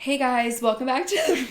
Hey guys, welcome back to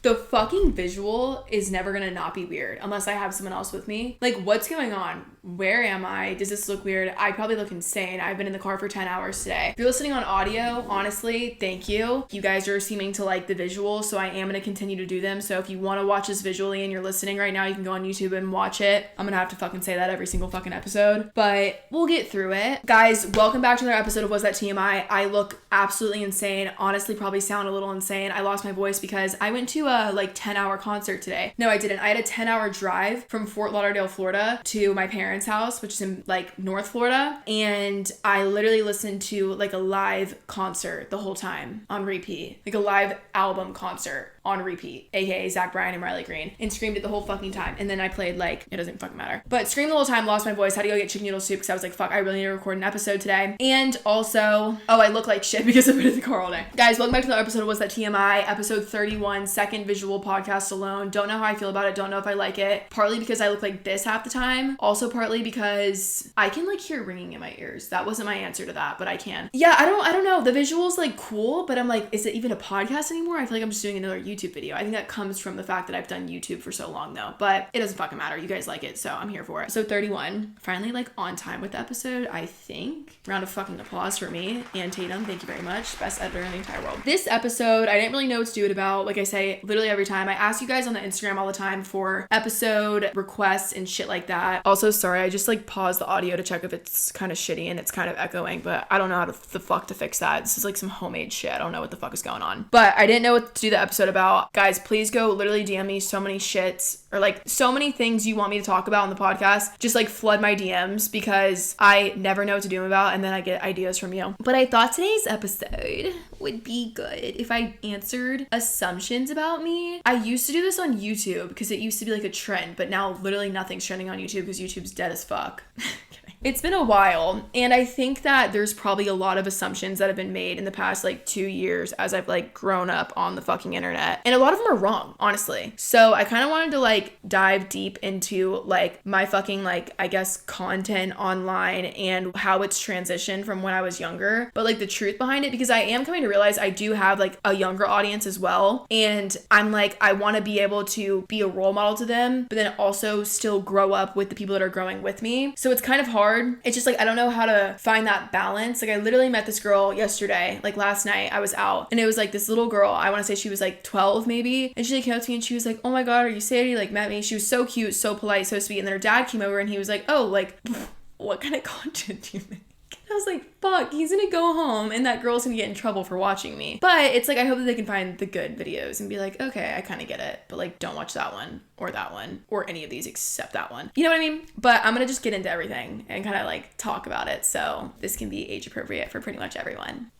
the fucking visual is never gonna not be weird unless I have someone else with me. Like, what's going on? Where am I? Does this look weird? I probably look insane. I've been in the car for 10 hours today. If you're listening on audio, honestly, thank you. You guys are seeming to like the visual, so I am gonna continue to do them. So if you wanna watch this visually and you're listening right now, you can go on YouTube and watch it. I'm gonna have to fucking say that every single fucking episode, but we'll get through it. Guys, welcome back to another episode of Was That TMI? I look absolutely insane. Honestly, probably sound a little insane. I lost my voice because I went to a 10-hour concert today. No, I didn't. I had a 10-hour drive from Fort Lauderdale, Florida to my parents' house, which is in North Florida. And I literally listened to a live concert the whole time on repeat, a live album concert on repeat, aka Zach Bryan and Riley Green, and screamed it the whole fucking time. And then I played it doesn't fucking matter, but screamed the whole time, lost my voice, had to go get chicken noodle soup because I was like, fuck, I really need to record an episode today. And also, I look like shit because I've been in the car all day. Guys, welcome back to the episode of Was That TMI, episode 31, second visual podcast alone. Don't know how I feel about it, don't know if I like it. Partly because I look like this half the time, also partly because I can hear ringing in my ears. That wasn't my answer to that, but I can. Yeah, I don't know. The visual's cool, but I'm like, is it even a podcast anymore? I feel like I'm just doing another YouTube video. I think that comes from the fact that I've done YouTube for so long though, but it doesn't fucking matter. You guys like it, so I'm here for it. So 31, finally on time with the episode, I think. Round of fucking applause for me and Tatum. Thank you very much. Best editor in the entire world. This episode, I didn't really know what to do it about. Like I say, literally every time I ask you guys on the Instagram all the time for episode requests and shit like that. Also, sorry, I just paused the audio to check if it's kind of shitty and it's kind of echoing, but I don't know how the fuck to fix that. This is some homemade shit. I don't know what the fuck is going on. But I didn't know what to do the episode about. Guys, please go literally DM me so many shits or so many things you want me to talk about on the podcast. Just flood my DMs because I never know what to do them about and then I get ideas from you. But I thought today's episode would be good if I answered assumptions about me. I used to do this on YouTube because it used to be a trend, but now literally nothing's trending on YouTube because YouTube's dead as fuck. It's been a while, and I think that there's probably a lot of assumptions that have been made in the past 2 years as I've grown up on the fucking internet, and a lot of them are wrong, honestly. So I kind of wanted to dive deep into my fucking I guess content online and how it's transitioned from when I was younger, but the truth behind it, because I am coming to realize I do have a younger audience as well, and I'm I want to be able to be a role model to them, but then also still grow up with the people that are growing with me. So it's kind of hard. It's just I don't know how to find that balance. I literally met this girl yesterday, last night I was out, and it was this little girl, I want to say she was 12 maybe, and she came up to me and she was like, oh my god, are you Sadie? Met me. She was so cute, so polite, so sweet. And then her dad came over and he was like, oh, what kind of content do you make? I was like, fuck, he's gonna go home and that girl's gonna get in trouble for watching me. But it's I hope that they can find the good videos and be okay, I kind of get it, but don't watch that one or any of these except that one. You know what I mean? But I'm gonna just get into everything and kind of talk about it, so this can be age appropriate for pretty much everyone.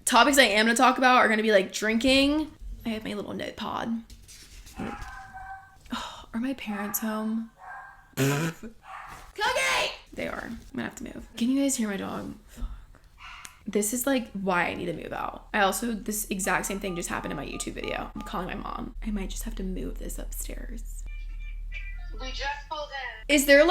Topics I am gonna talk about are gonna be drinking. I have my little notepad. Oh, are my parents home? Cookie! They are. I'm gonna have to move. Can you guys hear my dog? Fuck. This is why I need to move out. This exact same thing just happened in my YouTube video. I'm calling my mom. I might just have to move this upstairs. We just pulled in. Is there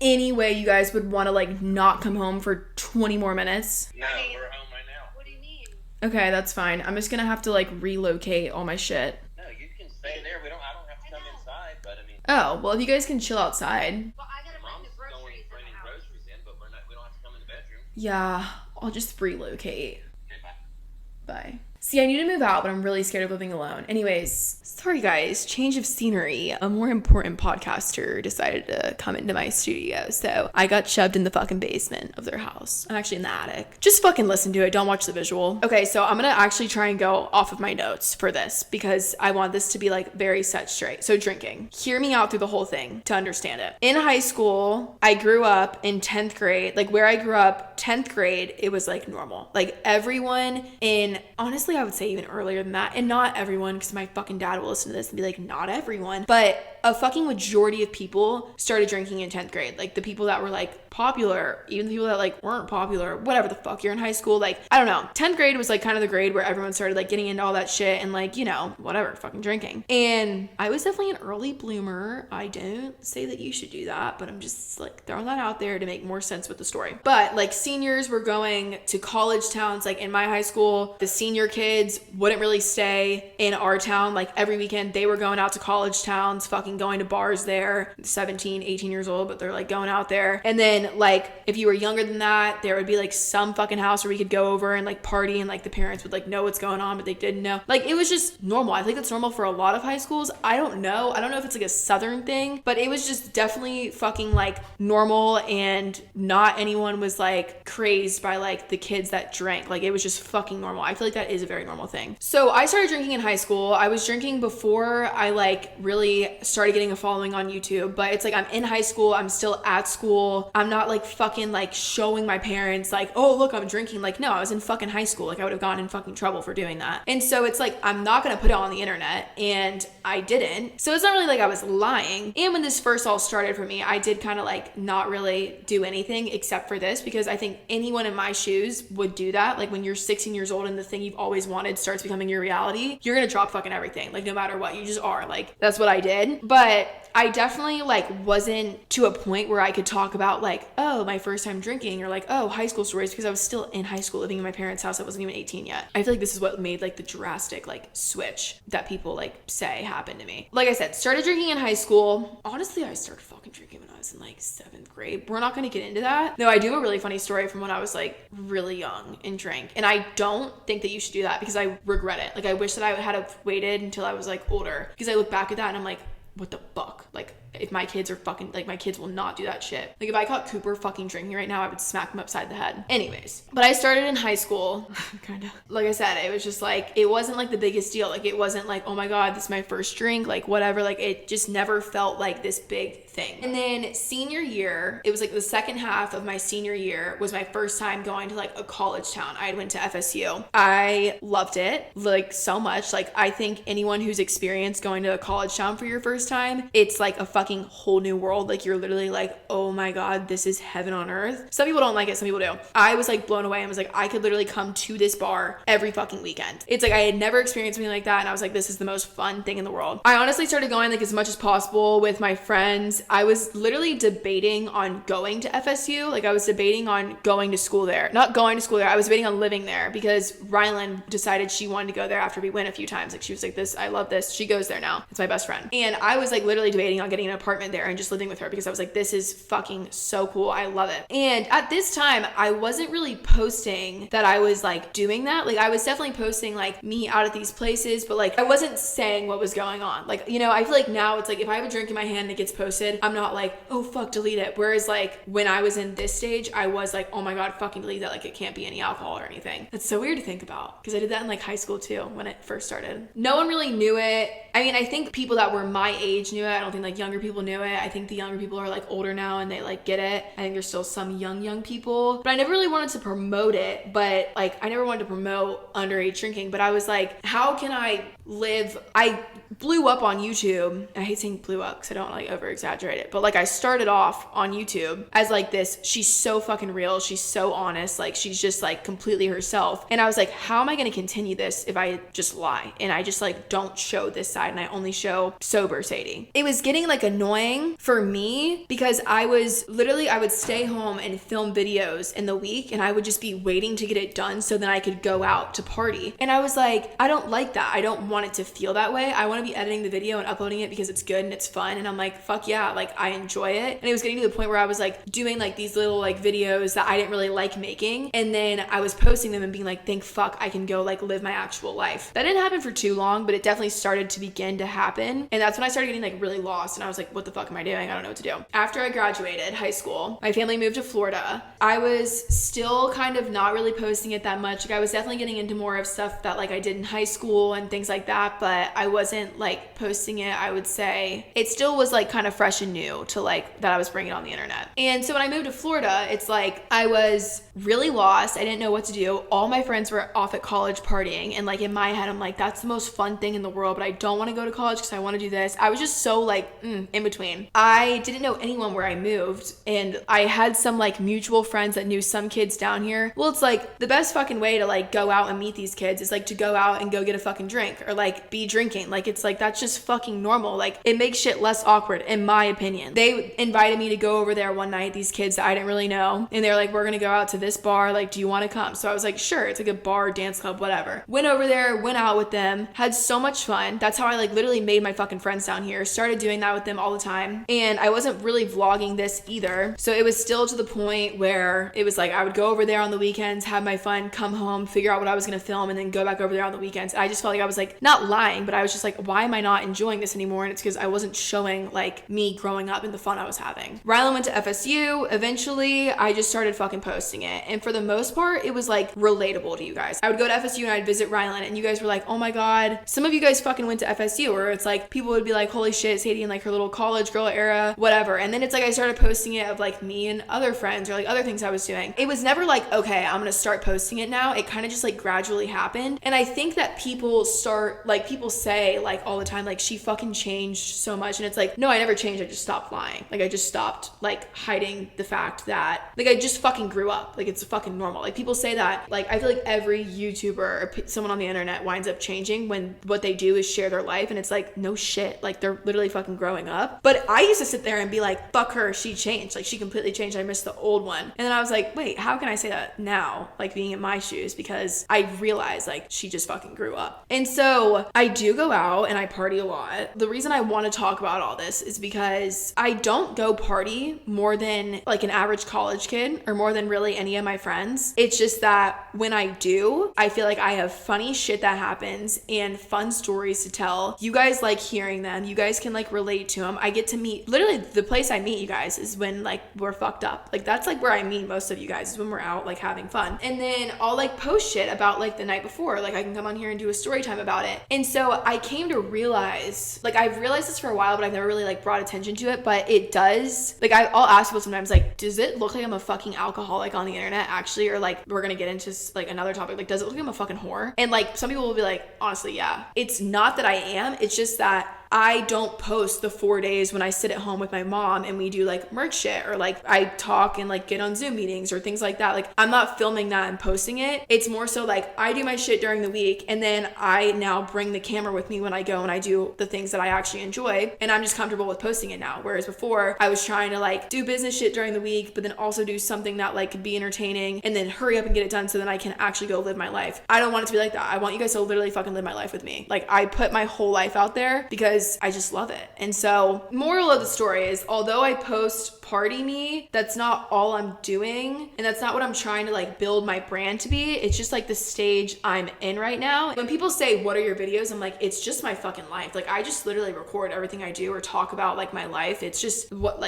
any way you guys would want to not come home for 20 more minutes? No, we're home right now. What do you mean? Okay, that's fine. I'm just gonna have to relocate all my shit. No, you can stay there. I don't have to come inside, but I mean. Oh, well if you guys can chill outside. Well, I gotta bring the groceries in the house. Groceries in, but we don't have to come in the bedroom. Yeah, I'll just relocate. Okay, bye. Bye. See, I need to move out, but I'm really scared of living alone. Anyways, sorry guys, change of scenery. A more important podcaster decided to come into my studio, so I got shoved in the fucking basement of their house. I'm actually in the attic. Just fucking listen to it, don't watch the visual. Okay, so I'm gonna actually try and go off of my notes for this because I want this to be very set straight. So drinking. Hear me out through the whole thing to understand it. In high school, I grew up in 10th grade. Where I grew up, 10th grade, it was normal. Everyone in, honestly, I would say even earlier than that, and not everyone, because my fucking dad will listen to this and be not everyone, but a fucking majority of people started drinking in 10th grade. The people that were popular, even the people that like weren't popular, whatever the fuck, you're in high school. Like, I don't know. 10th grade was like kind of the grade where everyone started like getting into all that shit and like, you know, whatever, fucking drinking. And I was definitely an early bloomer. I don't say that you should do that, but I'm just like throwing that out there to make more sense with the story. But like seniors were going to college towns. Like in my high school, the senior kids wouldn't really stay in our town. Like every weekend they were going out to college towns, fucking going to bars there, 17, 18 years old, but they're like going out there. And then like if you were younger than that, there would be like some fucking house where we could go over and like party, and like the parents would like know what's going on, but they didn't know. Like it was just normal. I think that's normal for a lot of high schools. I don't know if it's like a southern thing, but it was just definitely fucking like normal, and not anyone was like crazed by like the kids that drank. Like it was just fucking normal. I feel like that is a very normal thing. So I started drinking in high school. I was drinking before I like really started getting a following on YouTube, but it's like I'm in high school, I'm still at school, I'm not like fucking like showing my parents like, oh look, I'm drinking. Like no, I was in fucking high school. Like I would have gotten in fucking trouble for doing that. And so it's like I'm not gonna put it on the internet, and I didn't. So it's not really like I was lying. And when this first all started for me, I did kind of like not really do anything except for this, because I think anyone in my shoes would do that. Like when you're 16 years old and the thing you've always wanted starts becoming your reality, you're gonna drop fucking everything. Like no matter what, you just are. Like that's what I did. But I definitely like wasn't to a point where I could talk about like, oh, my first time drinking, or like, oh, high school stories, because I was still in high school living in my parents' house. I wasn't even 18 yet. I feel like this is what made like the drastic like switch that people like say happened to me. Like I said, started drinking in high school. Honestly, I started fucking drinking when I was in like 7th grade. We're not going to get into that. No, I do have a really funny story from when I was like really young and drank. And I don't think that you should do that, because I regret it. Like I wish that I had have waited until I was like older, because I look back at that and I'm like, what the fuck? Like if my kids are fucking, like my kids will not do that shit. Like if I caught Cooper fucking drinking right now, I would smack him upside the head. Anyways, but I started in high school, kind of. Like I said, it was just like, it wasn't like the biggest deal. Like it wasn't like, oh my God, this is my first drink, like whatever. Like it just never felt like this big thing. And then senior year, it was like the second half of my senior year was my first time going to like a college town. I went to FSU. I loved it like so much. Like I think anyone who's experienced going to a college town for your first time, it's like a fucking whole new world. Like you're literally like, oh my God, this is heaven on earth. Some people don't like it, some people do. I was like blown away and was like, I could literally come to this bar every fucking weekend. It's like I had never experienced something like that, and I was like, this is the most fun thing in the world. I honestly started going like as much as possible with my friends. I was literally debating on going to FSU. Like I was debating on going to school there. Not going to school there, I was debating on living there, because Rylan decided she wanted to go there after we went a few times. Like she was like, this, I love this. She goes there now. It's my best friend. And I was like literally debating on getting an apartment there and just living with her, because I was like, this is fucking so cool. I love it. And at this time, I wasn't really posting that I was like doing that. Like I was definitely posting like me out at these places, but like I wasn't saying what was going on. Like, you know, I feel like now it's like if I have a drink in my hand and it gets posted, I'm not like, oh fuck, delete it. Whereas like when I was in this stage, I was like, oh my God, fucking delete that. Like it can't be any alcohol or anything. That's so weird to think about, because I did that in like high school too when it first started. No one really knew it. I mean, I think people that were my age knew it. I don't think like younger people knew it. I think the younger people are like older now and they like get it. I think there's still some young people, but I never really wanted to promote it. But like I never wanted to promote underage drinking, but I was like, how can I live? I blew up on YouTube. I hate saying blew up because I don't like over exaggerate it, but like I started off on YouTube as like this, she's so fucking real, she's so honest, like she's just like completely herself. And I was like, how am I going to continue this if I just lie and I just like don't show this side and I only show sober Sadie? It was getting like annoying for me, because I would stay home and film videos in the week, and I would just be waiting to get it done so then I could go out to party. And I was like, I don't like that. I don't want it to feel that way. I want to be editing the video and uploading it because it's good and it's fun. And I'm like, fuck yeah, like I enjoy it. And it was getting to the point where I was like doing like these little like videos that I didn't really like making, and then I was posting them and being like, thank fuck I can go like live my actual life. That didn't happen for too long, but it definitely started to begin to happen. And that's when I started getting like really lost, and I was like, what the fuck am I doing? I don't know what to do. After I graduated high school, my family moved to Florida. I was still kind of not really posting it that much. Like I was definitely getting into more of stuff that like I did in high school and things like that, but I wasn't like posting it. I would say it still was like kind of fresh and new to like that I was bringing on the internet. And so when I moved to Florida, it's like I was really lost. I didn't know what to do. All my friends were off at college partying, and like in my head I'm like, that's the most fun thing in the world, but I don't want to go to college because I want to do this. I was just so like in between. I didn't know anyone where I moved, and I had some like mutual friends that knew some kids down here. Well, it's like the best fucking way to like go out and meet these kids is like to go out and go get a fucking drink or like be drinking. Like it's like that's just fucking normal. Like it makes shit less awkward in my opinion. They invited me to go over there one night, these kids that I didn't really know, and they're like, we're gonna go out to this bar, like do you want to come? So I was like, sure. It's like a bar, dance club, whatever. Went over there, went out with them, had so much fun. That's how I like literally made my fucking friends down here. Started doing that with them all the time, and I wasn't really vlogging this either, so it was still to the point where it was like I would go over there on the weekends, have my fun, come home, figure out what I was gonna film, and then go back over there on the weekends. I just felt like I was like not lying, but I was just like, why am I not enjoying this anymore? And it's because I wasn't showing like me growing up and the fun I was having. Rylan went to FSU. Eventually I just started fucking posting it, and for the most part it was like relatable to you guys. I would go to FSU and I'd visit Rylan, and you guys were like, oh my god, some of you guys fucking went to FSU, or it's like people would be like, holy shit, Sadie in like her little college girl era, whatever. And then it's like I started posting it of like me and other friends or like other things I was doing. It was never like, okay, I'm gonna start posting it now. It kind of just like gradually happened. And I think that people say like all the time, like she fucking changed so much, and it's like, no, I never changed. I just stopped lying. Like I just stopped like hiding the fact that like I just fucking grew up. Like it's fucking normal. Like people say that. Like I feel like every YouTuber or someone on the internet winds up changing when what they do is share their life, and it's like, no shit, like they're literally fucking growing up. But I used to sit there and be like, fuck her, she changed, like she completely changed, I missed the old one. And then I was like, wait, how can I say that now, like being in my shoes? Because I realized like she just fucking grew up. And so I do go out and I party a lot. The reason I want to talk about all this is because I don't go party more than like an average college kid or more than really any of my friends. It's just that when I do, I feel like I have funny shit that happens and fun stories to tell. You guys like hearing them. You guys can like relate to them. I get to meet, literally the place I meet you guys is when like we're fucked up. Like that's like where I meet most of you guys is when we're out like having fun. And then I'll like post shit about like the night before. Like I can come on here and do a story time about it. And so I came to realize, like I've realized this for a while, but I've never really like brought attention to it, but it does. Like I'll ask people sometimes like, does it look like I'm a fucking alcoholic on the internet actually? Or like we're gonna get into like another topic. Like does it look like I'm a fucking whore? And like some people will be like, honestly, yeah. It's not that I am. It's just that I don't post the 4 days when I sit at home with my mom and we do like merch shit, or like I talk and like get on Zoom meetings or things like that. Like I'm not filming that and posting it. It's more so like I do my shit during the week, and then I now bring the camera with me when I go and I do the things that I actually enjoy, and I'm just comfortable with posting it now. Whereas before I was trying to like do business shit during the week, but then also do something that like could be entertaining and then hurry up and get it done so then I can actually go live my life. I don't want it to be like that. I want you guys to literally fucking live my life with me. Like I put my whole life out there because I just love it. And so moral of the story is, although I post party me, that's not all I'm doing, and that's not what I'm trying to like build my brand to be. It's just like the stage I'm in right now. When people say, what are your videos? I'm like, it's just my fucking life. Like I just literally record everything I do or talk about like my life. It's just what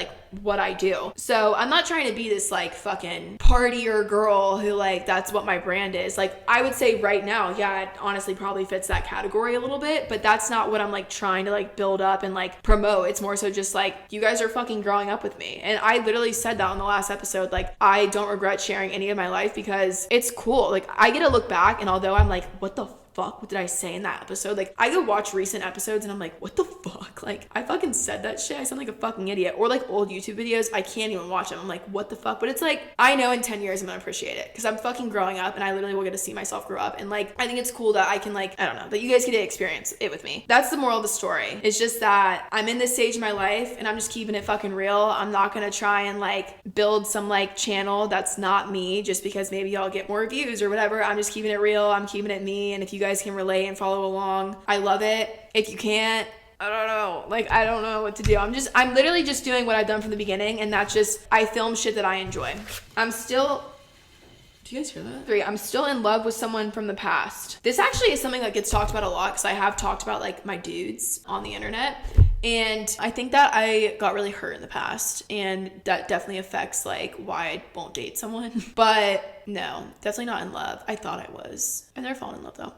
I do. So I'm not trying to be this like fucking partier girl who like that's what my brand is. Like I would say right now, yeah, it honestly probably fits that category a little bit, but that's not what I'm like trying to like build up and like promote. It's more so just like, you guys are fucking growing up with me. And I literally said that on the last episode. Like I don't regret sharing any of my life because it's cool. Like I get to look back, and although I'm like, what the fuck, what did I say in that episode? Like I go watch recent episodes and I'm like, what the fuck? Like I fucking said that shit. I sound like a fucking idiot. Or like old YouTube videos, I can't even watch them. I'm like, what the fuck? But it's like, I know in 10 years I'm gonna appreciate it because I'm fucking growing up, and I literally will get to see myself grow up. And like I think it's cool that I can like, I don't know, that you guys get to experience it with me. That's the moral of the story. It's just that I'm in this stage of my life and I'm just keeping it fucking real. I'm not gonna try and like build some like channel that's not me just because maybe y'all get more views or whatever. I'm just keeping it real. I'm keeping it me. And if you guys can relate and follow along, I love it. If you can't, I don't know. Like, I don't know what to do. I'm literally just doing what I've done from the beginning, and that's just, I film shit that I enjoy. Do you guys hear that? 3, I'm still in love with someone from the past. This actually is something that gets talked about a lot because I have talked about like my dudes on the internet. And I think that I got really hurt in the past, and that definitely affects like why I won't date someone. But no, definitely not in love. I thought I was. I've never fallen in love though.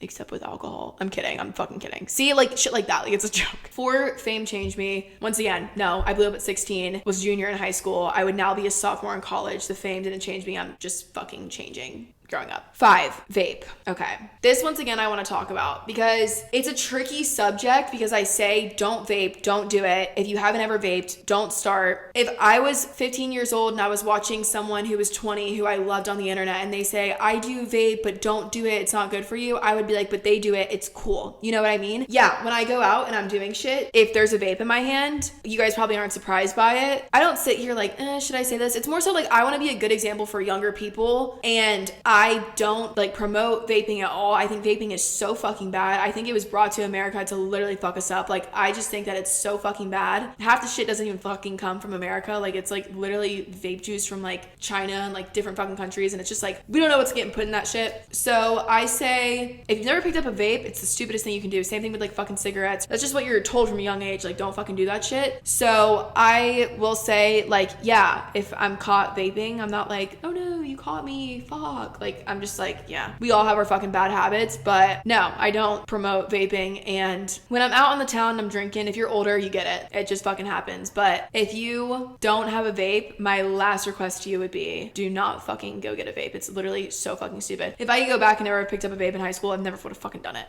Except with alcohol. I'm kidding. I'm fucking kidding. See, like shit like that. Like it's a joke. 4, fame changed me. Once again, no, I blew up at 16, was junior in high school. I would now be a sophomore in college. The fame didn't change me. I'm just fucking changing. growing up. 5, vape. Okay. This once again I want to talk about because it's a tricky subject because I say don't vape, don't do it. If you haven't ever vaped, don't start. If I was 15 years old and I was watching someone who was 20 who I loved on the internet and they say, I do vape, but don't do it, it's not good for you, I would be like, but they do it, it's cool. You know what I mean? Yeah, when I go out and I'm doing shit, if there's a vape in my hand, you guys probably aren't surprised by it. I don't sit here like, should I say this? It's more so like I want to be a good example for younger people, and I don't like promote vaping at all. I think vaping is so fucking bad. I think it was brought to America to literally fuck us up. Like, I just think that it's so fucking bad. Half the shit doesn't even fucking come from America. Like, it's like literally vape juice from like China and like different fucking countries, and it's just like we don't know what's getting put in that shit. So I say, if you've never picked up a vape, it's the stupidest thing you can do. Same thing with like fucking cigarettes. That's just what you're told from a young age. Like, don't fucking do that shit. So I will say, like, yeah, if I'm caught vaping, I'm not like, oh no, you caught me, fuck. Like, I'm just like, yeah, we all have our fucking bad habits, but no, I don't promote vaping. And when I'm out on the town and I'm drinking, if you're older, you get it. It just fucking happens. But if you don't have a vape, my last request to you would be, do not fucking go get a vape. It's literally so fucking stupid. If I could go back and never picked up a vape in high school, I never would have fucking done it.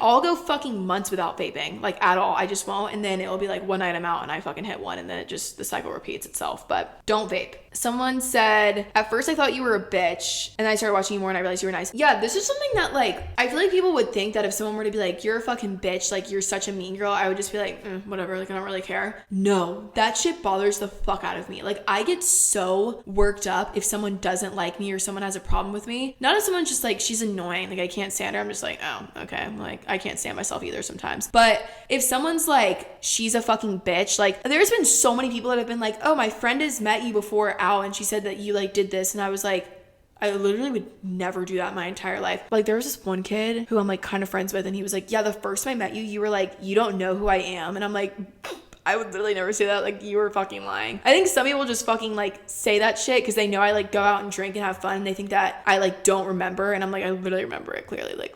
I'll go fucking months without vaping, like at all. I just won't. And then it'll be like one night I'm out and I fucking hit one, and then the cycle repeats itself. But don't vape. Someone said, at first I thought you were a bitch, and then I started watching you more and I realized you were nice. Yeah, this is something that like, I feel like people would think that if someone were to be like, you're a fucking bitch, like you're such a mean girl, I would just be like, whatever, like I don't really care. No, that shit bothers the fuck out of me. Like, I get so worked up if someone doesn't like me or someone has a problem with me. Not if someone's just like, she's annoying, like I can't stand her. I'm just like, oh, okay. Like, I can't stand myself either sometimes. But if someone's like, she's a fucking bitch, like there's been so many people that have been like, oh, my friend has met you before out and she said that you like did this, and I was like, I literally would never do that my entire life. Like, there was this one kid who I'm like kind of friends with, and he was like, yeah, the first time I met you, you were like, you don't know who I am. And I'm like, I would literally never say that. Like, you were fucking lying. I think some people just fucking like say that shit because they know I like go out and drink and have fun, and they think that I like don't remember, and I'm like, I literally remember it clearly. Like,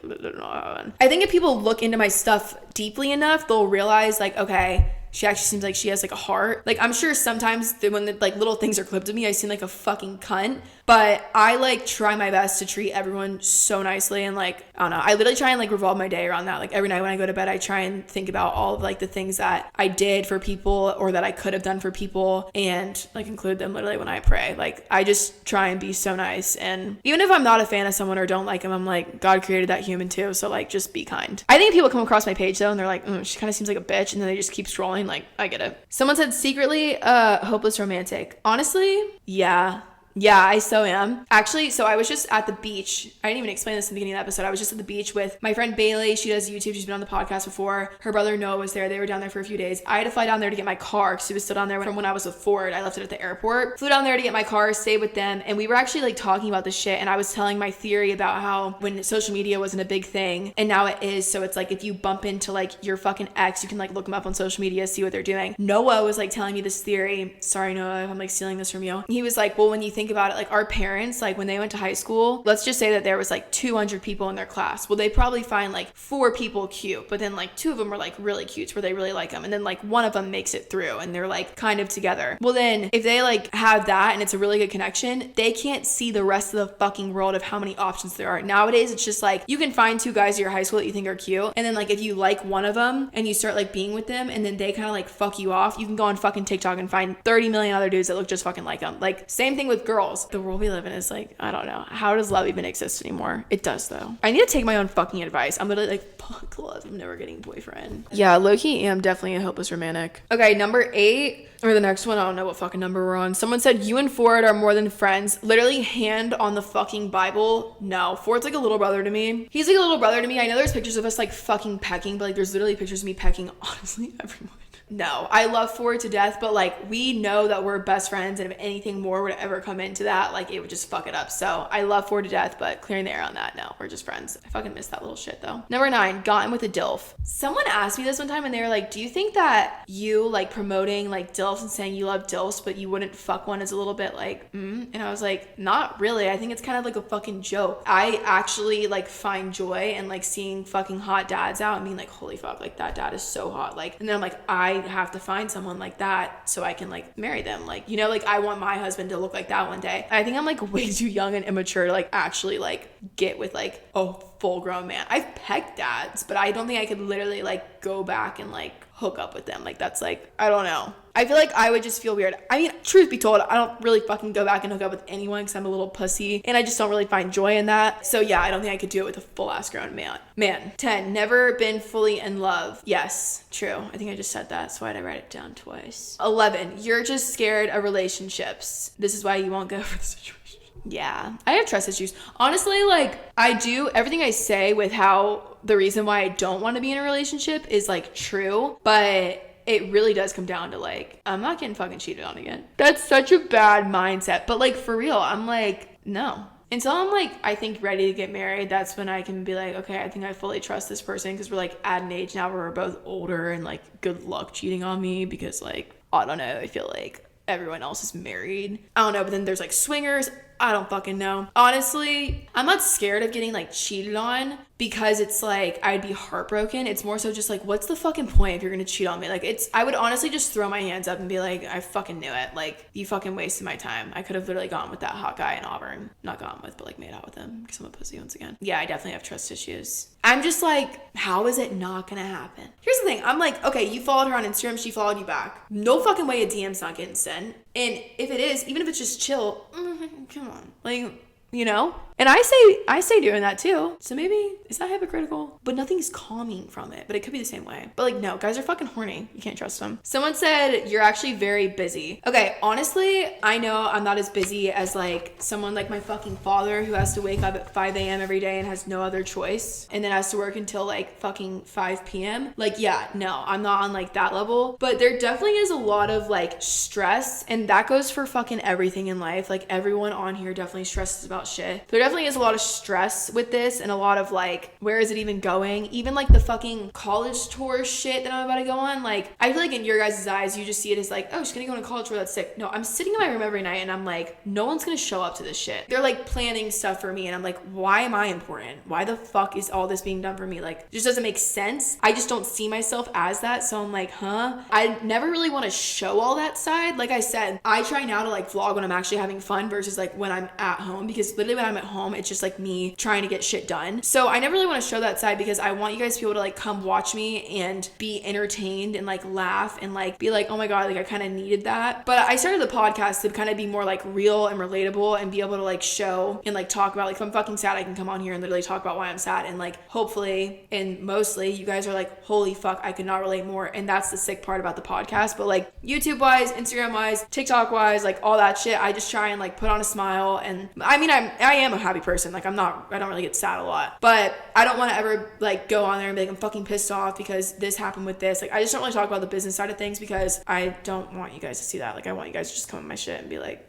I think if people look into my stuff deeply enough, they'll realize like, okay, she actually seems like she has like a heart. Like, I'm sure sometimes when the like little things are clipped of me, I seem like a fucking cunt, but I like try my best to treat everyone so nicely. And like, I don't know, I literally try and like revolve my day around that. Like, every night when I go to bed, I try and think about all of like the things that I did for people or that I could have done for people, and like include them literally when I pray. Like, I just try and be so nice. And even if I'm not a fan of someone or don't like them, I'm like, God created that human too, so like just be kind. I think people come across my page though and they're like, she kind of seems like a bitch, and then they just keep scrolling. Like, I get it. Someone said secretly hopeless romantic. Honestly, yeah, I so am. Actually, so I was just at the beach. I didn't even explain this in the beginning of the episode. I was just at the beach with my friend Bailey. She does YouTube. She's been on the podcast before. Her brother Noah was there. They were down there for a few days. I had to fly down there to get my car because it was still down there from when I was with Ford. I left it at the airport. Flew down there to get my car, stayed with them, and we were actually like talking about this shit, and I was telling my theory about how when social media wasn't a big thing, and now it is. So it's like if you bump into like your fucking ex, you can like look them up on social media, see what they're doing. Noah was like telling me this theory. Sorry, Noah, if I'm like stealing this from you. He was like, well, when you think about it, like our parents, like when they went to high school, let's just say that there was like 200 people in their class. Well, they probably find like 4 people cute, but then like 2 of them were like really cute where they really like them, and then like 1 of them makes it through and they're like kind of together. Well, then if they like have that and it's a really good connection, they can't see the rest of the fucking world of how many options there are. Nowadays, it's just like you can find 2 guys at your high school that you think are cute, and then like if you like one of them and you start like being with them and then they kind of like fuck you off, you can go on fucking TikTok and find 30 million other dudes that look just fucking like them. Like, same thing with girls. The world we live in is like, I don't know. How does love even exist anymore? It does though. I need to take my own fucking advice. I'm literally like, fuck love. I'm never getting a boyfriend. Yeah, low-key am definitely a hopeless romantic. Okay, number 8, or the next one, I don't know what fucking number we're on. Someone said you and Ford are more than friends. Literally hand on the fucking Bible. No, Ford's like a little brother to me. He's like a little brother to me. I know there's pictures of us like fucking pecking, but like there's literally pictures of me pecking honestly everyone. No, I love Ford to death, but like we know that we're best friends, and if anything more would ever come into that, like it would just fuck it up. So I love Ford to death, but clearing the air on that, no, we're just friends. I fucking miss that little shit though. Number 9, gotten with a DILF. Someone asked me this one time and they were like, do you think that you like promoting like DILFs and saying you love DILFs but you wouldn't fuck one is a little bit like And I was like, not really. I think it's kind of like a fucking joke. I actually like find joy in like seeing fucking hot dads out and being like, holy fuck, like that dad is so hot. Like, and then I'm like, I have to find someone like that so I can like marry them. Like, you know, like I want my husband to look like that one day. I think I'm like way too young and immature to like actually like get with like a full grown man. I've pecked dads, but I don't think I could literally like go back and like hook up with them. Like that's like, I don't know. I feel like I would just feel weird. I mean, truth be told, I don't really fucking go back and hook up with anyone because I'm a little pussy and I just don't really find joy in that. So yeah, I don't think I could do it with a full ass grown man. 10, never been fully in love. Yes, true. I think I just said that, so why'd I write it down twice? 11, you're just scared of relationships. This is why you won't go for the situation. Yeah, I have trust issues. Honestly, like I do everything I say with how the reason why I don't want to be in a relationship is like true, but it really does come down to like, I'm not getting fucking cheated on again. That's such a bad mindset. But like for real, I'm like, no. Until I'm like, I think ready to get married, that's when I can be like, okay, I think I fully trust this person because we're like at an age now where we're both older and like good luck cheating on me because like, I don't know, I feel like everyone else is married. I don't know, but then there's like swingers. I don't fucking know. Honestly, I'm not scared of getting like cheated on because it's like I'd be heartbroken. It's more so just like, what's the fucking point if you're gonna cheat on me? Like I would honestly just throw my hands up and be like, I fucking knew it. Like you fucking wasted my time. I could have literally gone with that hot guy in Auburn. Not gone with, but like made out with him because I'm a pussy once again. Yeah, I definitely have trust issues. I'm just like, how is it not gonna happen? Here's the thing. I'm like, okay, you followed her on Instagram. She followed you back. No fucking way a DM's not getting sent. And if it is, even if it's just chill, come on. Like, you know? And I say doing that too. So maybe, is that hypocritical? But nothing's calming from it. But it could be the same way. But like, no, guys are fucking horny. You can't trust them. Someone said, you're actually very busy. Okay, honestly, I know I'm not as busy as like someone like my fucking father who has to wake up at 5 a.m. every day and has no other choice. And then has to work until like fucking 5 p.m. Like, yeah, no, I'm not on like that level. But there definitely is a lot of like stress. And that goes for fucking everything in life. Like everyone on here definitely stresses about shit. There definitely is a lot of stress with this and a lot of like, where is it even going? Even like the fucking college tour shit that I'm about to go on. Like, I feel like in your guys' eyes, you just see it as like, oh, she's gonna go on a college tour, that's sick. No, I'm sitting in my room every night and I'm like, no one's gonna show up to this shit. They're like planning stuff for me and I'm like, why am I important? Why the fuck is all this being done for me? Like, it just doesn't make sense. I just don't see myself as that. So I'm like, huh? I never really want to show all that side. Like I said, I try now to like vlog when I'm actually having fun versus like when I'm at home, because literally when I'm at home, it's just like me trying to get shit done. So I never really want to show that side because I want you guys to be able to like come watch me and be entertained and like laugh and like be like, oh my God, like I kind of needed that. But I started the podcast to kind of be more like real and relatable and be able to like show and like talk about, like if I'm fucking sad, I can come on here and literally talk about why I'm sad. And like hopefully and mostly you guys are like, holy fuck, I could not relate more. And that's the sick part about the podcast. But like YouTube wise, Instagram wise, TikTok wise, like all that shit, I just try and like put on a smile. And I mean, I am a happy person. Like I don't really get sad a lot, but I don't want to ever like go on there and be like, I'm fucking pissed off because this happened with this. Like I just don't really talk about the business side of things because I don't want you guys to see that. Like I want you guys to just come on my shit and be like,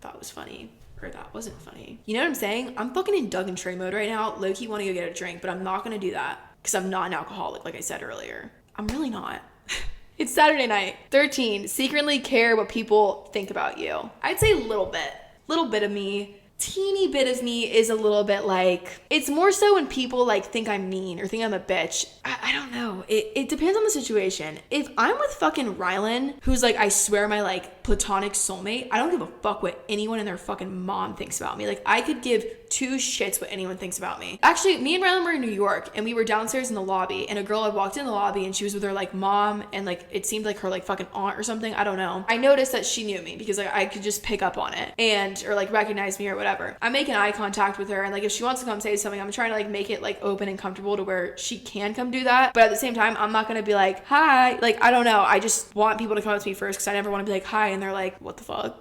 that was funny or that wasn't funny. You know what I'm saying? I'm fucking in Doug and Trey mode right now. Low-key want to go get a drink, but I'm not going to do that because I'm not an alcoholic like I said earlier. I'm really not. It's Saturday night. 13, secretly care what people think about you. I'd say a little bit of me. Teeny bit of me is a little bit like, it's more so when people like think I'm mean or think I'm a bitch. I don't know. It depends on the situation. If I'm with fucking Rylan, who's like, I swear my like platonic soulmate, I don't give a fuck what anyone and their fucking mom thinks about me. Like I could give two shits what anyone thinks about me. Actually, me and Rylan were in New York and we were downstairs in the lobby and a girl had walked in the lobby and she was with her like mom and like it seemed like her like fucking aunt or something. I don't know. I noticed that she knew me because like I could just pick up on it and or like recognize me or whatever. I'm making eye contact with her and like if she wants to come say something, I'm trying to like make it like open and comfortable to where she can come do that. But at the same time, I'm not gonna be like, hi. Like I don't know. I just want people to come up to me first because I never want to be like, hi, and they're like, what the fuck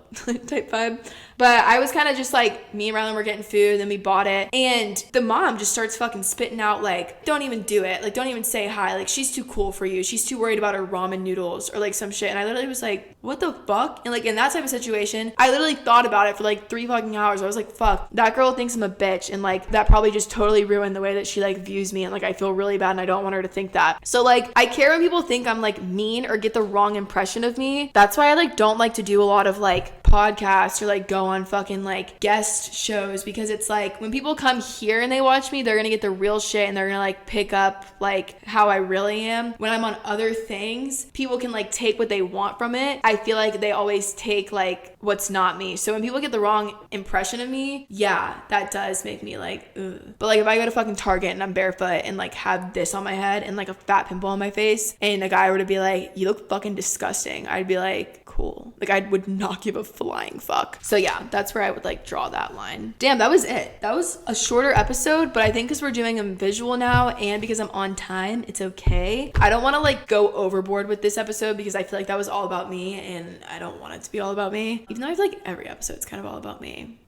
type vibe. But I was kind of just like, me and Rylan were getting food, then we bought it. And the mom just starts fucking spitting out like, don't even do it. Like, don't even say hi. Like, she's too cool for you. She's too worried about her ramen noodles or like some shit. And I literally was like, what the fuck? And like in that type of situation, I literally thought about it for like 3 fucking hours. I was like, fuck, that girl thinks I'm a bitch. And like, that probably just totally ruined the way that she like views me. And like, I feel really bad and I don't want her to think that. So like, I care when people think I'm like mean or get the wrong impression of me. That's why I like don't like to do a lot of like podcasts or like go on fucking like guest shows, because it's like when people come here and they watch me, they're gonna get the real shit and they're gonna like pick up like how I really am. When I'm on other things, people can like take what they want from it. I feel like they always take like what's not me. So when people get the wrong impression of me, yeah, that does make me like, ugh. But like if I go to fucking Target and I'm barefoot and like have this on my head and like a fat pimple on my face, and a guy were to be like, you look fucking disgusting, I'd be like, cool. Like I would not give a flying fuck. So yeah, that's where I would like draw that line. Damn, that was it. That was a shorter episode, but I think because we're doing a visual now and because I'm on time, it's okay. I don't want to like go overboard with this episode because I feel like that was all about me and I don't want it to be all about me. Even though I feel like every episode's kind of all about me.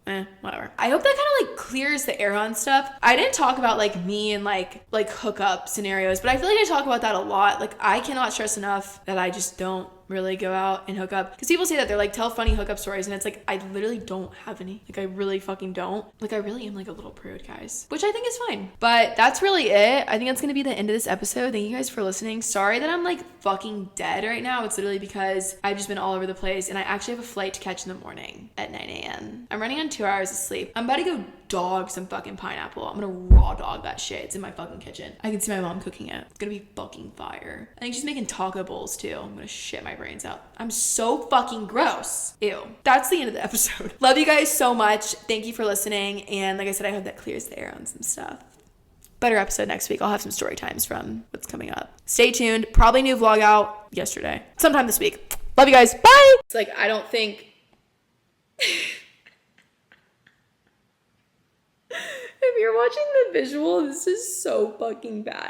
Whatever. I hope that kind of like clears the air on stuff. I didn't talk about like me and like hookup scenarios, but I feel like I talk about that a lot. Like I cannot stress enough that I just don't really go out and hook up, because people say that they're like, tell funny hookup stories, and it's like I literally don't have any. Like I really fucking don't. Like I really am like a little prude, guys, which I think is fine. But that's really it. I think that's gonna be the end of this episode. Thank you guys for listening. Sorry that I'm like fucking dead right now. It's literally because I've just been all over the place, and I actually have a flight to catch in the morning at 9 a.m. I'm running on 2 hours of sleep. I'm about to go dog some fucking pineapple. I'm gonna raw dog that shit. It's in my fucking kitchen. I can see my mom cooking it. It's gonna be fucking fire. I think she's making taco bowls too. I'm gonna shit my brains out. I'm so fucking gross. Ew. That's the end of the episode. Love you guys so much. Thank you for listening. And like I said, I hope that clears the air on some stuff. Better episode next week. I'll have some story times from what's coming up. Stay tuned. Probably new vlog out yesterday. Sometime this week. Love you guys. Bye. It's like, I don't think... If you're watching the visual, this is so fucking bad.